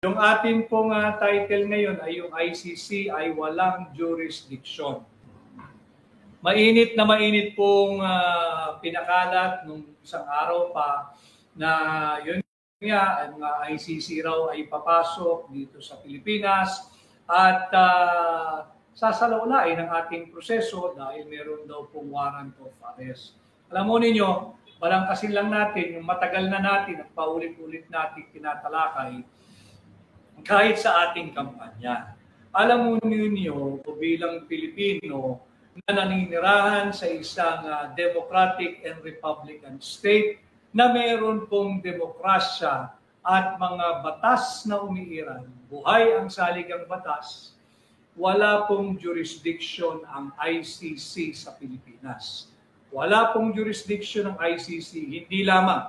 Yung ating pong title ngayon ay yung ICC ay walang jurisdiction. Mainit pong pinakalat nung isang araw pa na yun nga, ang ICC raw ay papasok dito sa Pilipinas at sasalawlain ang ating proseso dahil meron daw pong warrant of arrest. Alam mo ninyo, balangkasin lang natin, yung matagal na natin at paulit-ulit natin tinatalakay kahit sa ating kampanya. Alam mo ninyo, bilang Pilipino na naninirahan sa isang democratic and republican state na meron pong demokrasya at mga batas na umiiral, buhay ang saligang batas, wala pong jurisdiction ang ICC sa Pilipinas. Wala pong jurisdiction ang ICC, hindi lamang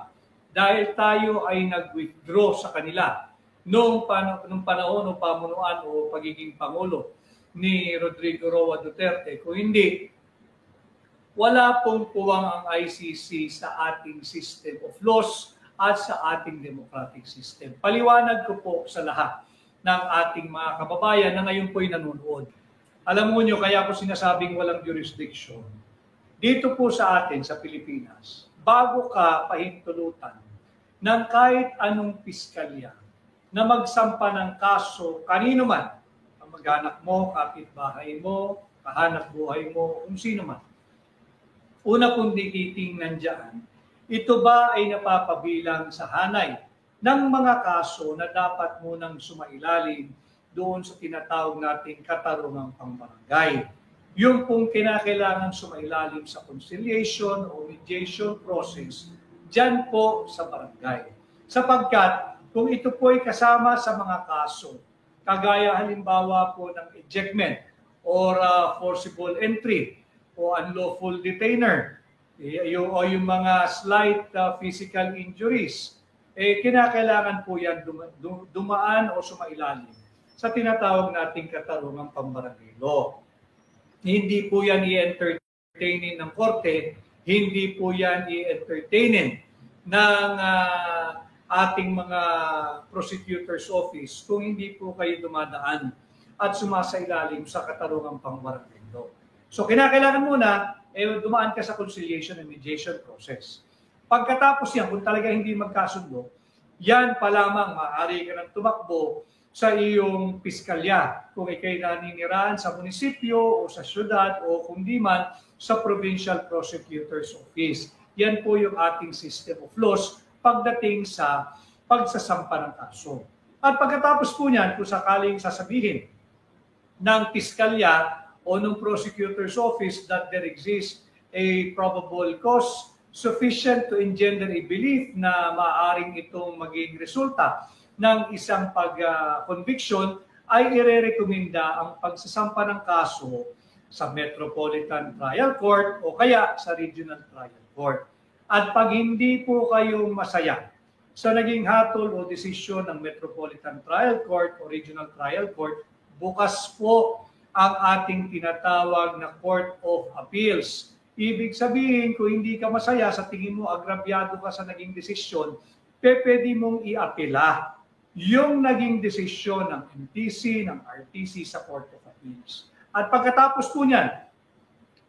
dahil tayo ay nag-withdraw sa kanila nung panahon o pamunuan o pagiging Pangulo ni Rodrigo Roa Duterte. Kung hindi, wala pong puwang ang ICC sa ating system of laws at sa ating democratic system. Paliwanag ko po sa lahat ng ating mga kababayan na ngayon po'y nanonood. Alam mo nyo, kaya ko sinasabing walang jurisdiction. Dito po sa atin, sa Pilipinas, bago ka pahintulutan ng kahit anong piskalya na magsampa ng kaso kanino man, ang mag-anak mo, kapitbahay mo, kahanap buhay mo, kung sino man. Una kong titingnan dyan, ito ba ay napapabilang sa hanay ng mga kaso na dapat munang sumailalim doon sa tinatawag nating katarungang pambarangay. Yung pong kinakailangan sumailalim sa conciliation o mediation process, dyan po sa barangay. Sapagkat kung ito po ay kasama sa mga kaso, kagaya halimbawa po ng ejectment or forcible entry o unlawful detainer o yung mga slight physical injuries, kinakailangan po yan dumaan o sumailalim sa tinatawag nating katarungang pambarangay law. Hindi po yan i-entertainin ng korte, hindi po yan i-entertainin ng ating mga prosecutor's office kung hindi po kayo dumadaan at sumasailalim sa katarungang pambarangay law. So kinakailangan muna, dumaan ka sa conciliation and mediation process. Pagkatapos yan, kung talaga hindi magkasundo, yan pa lamang maaari ka ng tumakbo sa iyong piskalya. Kung ikay naninirahan sa munisipyo o sa syudad o kung di man sa provincial prosecutor's office. Yan po yung ating system of laws pagdating sa pagsasampa ng kaso. At pagkatapos po niyan, kung sakaling sasabihin ng piskalya o ng prosecutor's office that there exists a probable cause sufficient to engender a belief na maaaring itong maging resulta ng isang pag-conviction, ay irerekomenda ang pagsasampa ng kaso sa Metropolitan Trial Court o kaya sa Regional Trial Court. At pag hindi po kayo masaya sa naging hatol o desisyon ng Metropolitan Trial Court o Regional Trial Court, bukas po ang ating tinatawag na Court of Appeals. Ibig sabihin, kung hindi ka masaya, sa tingin mo agrabyado ka sa naging desisyon, pwede mong iapela yung naging desisyon ng MTC, ng RTC sa Court of Appeals. At pagkatapos po niyan,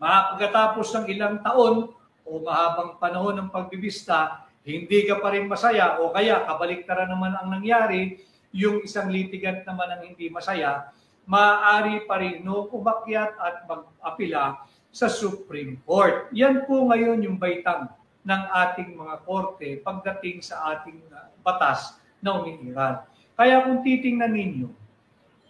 pagkatapos ng ilang taon o mahabang panahon ng pagbibista, hindi ka pa rin masaya o kaya kabaliktaran naman ang nangyari, yung isang litigant naman ang hindi masaya, maaari pa rin umakyat at mag-apila sa Supreme Court. Yan po ngayon yung baitang ng ating mga korte pagdating sa ating batas na umiiral. Kaya kung titingnan ninyo,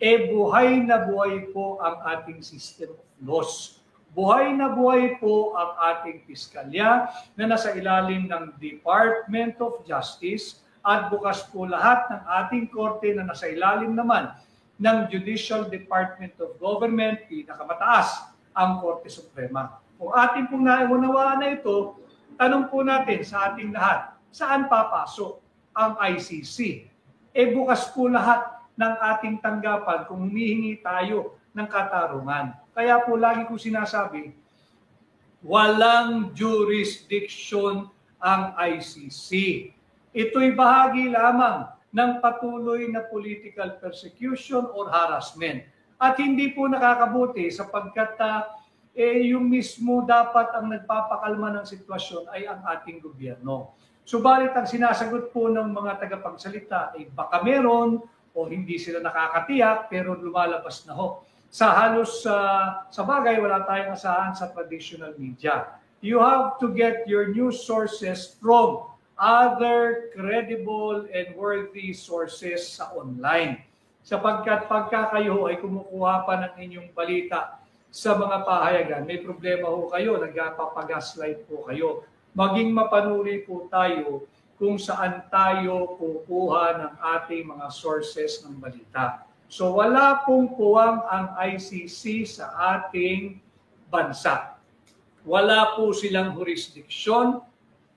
buhay na buhay po ang ating system of laws. Buhay na buhay po ang ating piskalya na nasa ilalim ng Department of Justice at bukas po lahat ng ating korte na nasa ilalim naman ng Judicial Department of Government, pinakamataas ang Korte Suprema. Kung ating pong naunawaan na ito, tanong po natin sa ating lahat, saan papasok ang ICC? Bukas po lahat ng ating tanggapan kung humihingi tayo ng katarungan. Kaya po lagi ko sinasabi, walang jurisdiction ang ICC. Ito'y bahagi lamang ng patuloy na political persecution or harassment. At hindi po nakakabuti sapagkat yung mismo dapat ang nagpapakalma ng sitwasyon ay ang ating gobyerno. Subalit ang sinasagot po ng mga tagapagsalita ay baka meron o hindi sila nakakatiyak pero lumalabas na ho. Sa halos sa bagay wala tayong asahan sa traditional media. You have to get your news sources from other credible and worthy sources sa online. Sapagkat pagka kayo ay kumukuha pa ng inyong balita sa mga pahayagan, may problema ho kayo, nagpapagaslight po kayo. Maging mapanuri po tayo kung saan tayo kukuha ng ating mga sources ng balita. So wala pong puwang ang ICC sa ating bansa. Wala po silang jurisdiksyon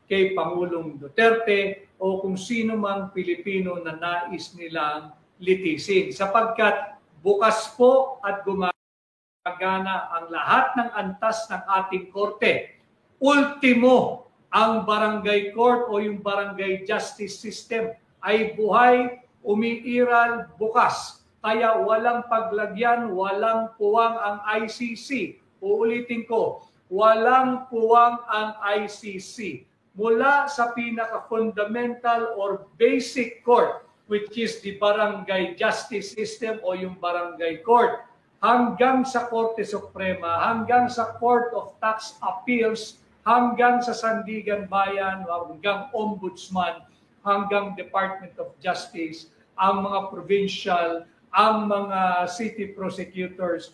kay Pangulong Duterte o kung sino mang Pilipino na nais nilang litisin. Sapagkat bukas po at gumagana ang lahat ng antas ng ating korte. Ultimo, ang barangay court o yung barangay justice system ay buhay, umiiral, bukas. Kaya walang paglagyan, walang puwang ang ICC. Uulitin ko, walang puwang ang ICC. Mula sa pinaka-fundamental or basic court, which is the barangay justice system o yung barangay court, hanggang sa Korte Suprema, hanggang sa Court of Tax Appeals, hanggang sa Sandigan Bayan, hanggang Ombudsman, hanggang Department of Justice, ang mga provincial, ang mga city prosecutors,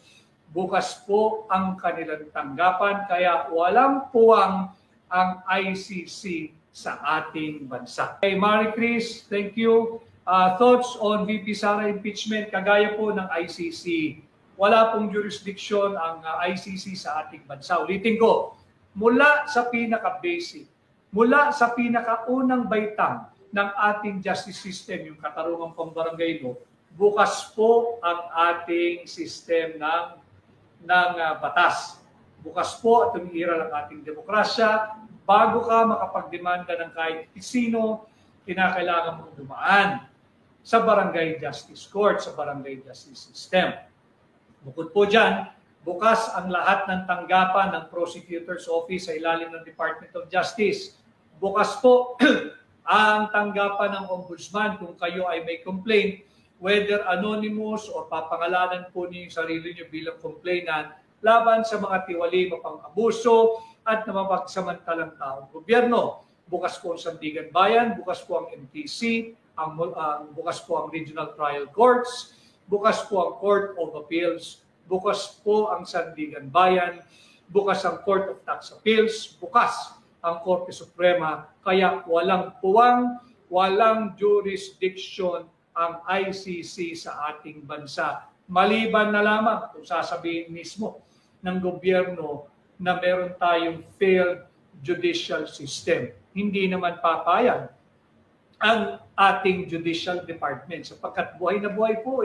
bukas po ang kanilang tanggapan. Kaya walang puwang ang ICC sa ating bansa. Hey, Marie Chris, thank you. Thoughts on VP Sara impeachment, kagaya po ng ICC. Wala pong jurisdiction ang ICC sa ating bansa. Ulitin ko, mula sa pinaka-basic, mula sa pinakaunang baitang ng ating justice system, yung katarungang pambarangay law, bukas po ang ating system ng batas. Bukas po at umiiral ang ating demokrasya. Bago ka makapagdemanda ng kahit sino, kinakailangan mong dumaan sa barangay justice court, sa barangay justice system. Bukod po dyan, bukas ang lahat ng tanggapan ng prosecutor's office sa ilalim ng Department of Justice. Bukas po ang tanggapan ng ombudsman kung kayo ay may complaint, whether anonymous o papangalanan po niyo yung sarili niyo bilang complainant laban sa mga tiwali, mapang-abuso at namapagsamantalang taong gobyerno. Bukas po ang Sandigan Bayan, bukas po ang MTC, bukas po ang Regional Trial Courts, bukas po ang Court of Appeals, bukas po ang Sandigan Bayan, bukas ang Court of Tax Appeals, bukas ang Korte Suprema. Kaya walang puwang, walang jurisdiction ang ICC sa ating bansa. Maliban na lamang kung sasabihin mismo ng gobyerno na meron tayong failed judicial system. Hindi naman papayag ang ating judicial department sapagkat buhay na buhay po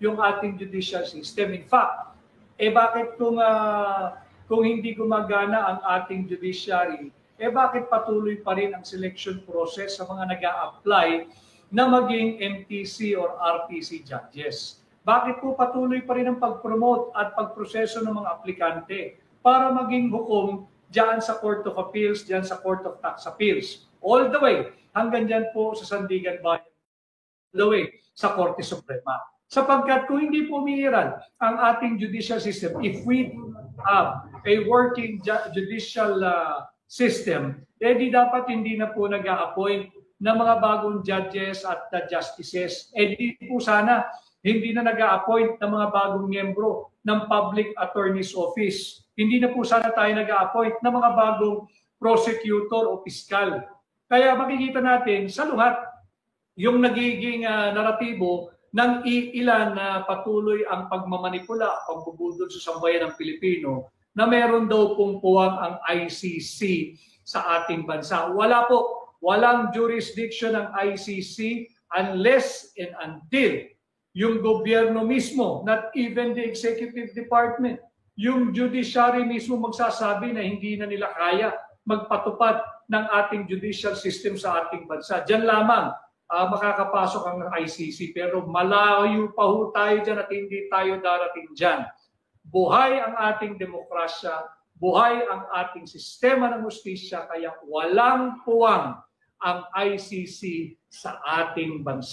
yung ating judicial system. In fact, bakit kung hindi gumagana ang ating judiciary, bakit patuloy pa rin ang selection process sa mga nag-a-apply na maging MTC or RTC judges? Bakit po patuloy pa rin ang pag-promote at pagproseso ng mga aplikante para maging hukom diyan sa Court of Appeals, diyan sa Court of Tax Appeals, all the way hanggang diyan po sa Sandigan Bayan, all the way sa Korte Suprema. Sapagkat kung hindi po umiiral ang ating judicial system, if we have a working judicial system, di dapat hindi na po nag-a-appoint ng mga bagong judges at justices. Di po sana hindi na nag-a-appoint ng mga bagong miyembro ng Public Attorney's Office. Hindi na po sana tayo nag-a-appoint ng mga bagong prosecutor o piskal. Kaya makikita natin sa luhat yung nagiging naratibo ng ilan na patuloy ang pagmamanipula, pagbubudol sa sambayan ng Pilipino na meron daw pong puwang ang ICC sa ating bansa. Wala po. Walang jurisdiction ng ICC unless and until yung gobyerno mismo, not even the executive department, yung judiciary mismo magsasabi na hindi na nila kaya magpatupad ng ating judicial system sa ating bansa. Diyan lamang makakapasok ang ICC. Pero malayo pa ho tayo dyan at hindi tayo darating dyan. Buhay ang ating demokrasya, buhay ang ating sistema ng hustisya, kaya walang puwang ang ICC sa ating bansa.